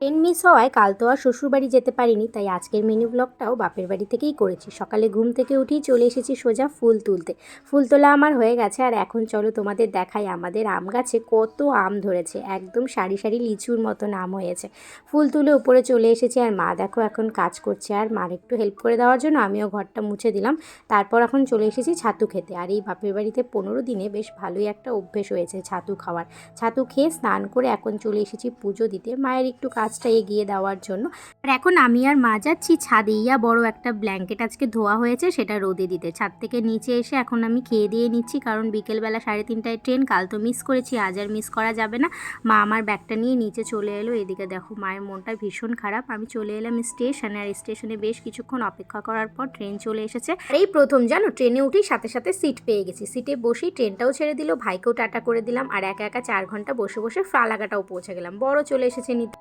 Train miss হওয়ায় কাল তো আর শ্বশুরবাড়ি যেতে পারিনি, তাই আজকের মিনি ব্লগটাও বাপের বাড়ি থেকেই করেছি। সকালে ঘুম থেকে উঠেই চলে এসেছি সোজা ফুল তুলতে। ফুল তোলা আমার হয়ে গেছে, আর এখন চলো তোমাদের দেখাই আমাদের আম গাছে কত আম ধরেছে। একদম সারি সারি লিচুর মতন আম হয়েছে। ফুল তুলে উপরে চলে এসেছি, আর মা দেখো এখন কাজ করছে, আর মার একটু হেল্প করে দেওয়ার জন্য আমিও ঘরটা মুছে দিলাম। তারপর এখন চলে এসেছি ছাতু খেতে। আর এই বাপের বাড়িতে 15 দিনে বেশ ভালোই একটা অভ্যেস হয়েছে ছাতু খাওয়ার। ছাতু খেয়ে স্নান করে এখন চলে এসেছি পুজো দিতে, মায়ের একটু কাজটা এগিয়ে দেওয়ার জন্য। আর এখন আমি আর মা যাচ্ছি ছাদে। বড় একটা ব্ল্যাঙ্কেট আজকে ধোয়া হয়েছে, সেটা রোদে দিতে। ছাদ থেকে নিচে এসে এখন আমি খেয়ে দিয়ে নিচ্ছি, কারণ বিকেলবেলা 3:30টায় ট্রেন। কাল তো মিস করেছি, আজ আর মিস করা যাবে না। মা আমার ব্যাগটা নিয়ে নিচে চলে এলো। এদিকে দেখো মায়ের মনটা ভীষণ খারাপ। আমি চলে এলাম স্টেশনে, আর স্টেশনে বেশ কিছুক্ষণ অপেক্ষা করার পর ট্রেন চলে এসেছে। আর এই প্রথম জানো ট্রেনে উঠেই সাথে সাথে সিট পেয়ে গেছি। সিটে বসেই ট্রেনটাও ছেড়ে দিল, ভাইকেও টাটা করে দিলাম, আর একা একা 4 ঘন্টা বসে বসে ফালাকাটাও পৌঁছে গেলাম। বড় চলে এসেছে নিতে।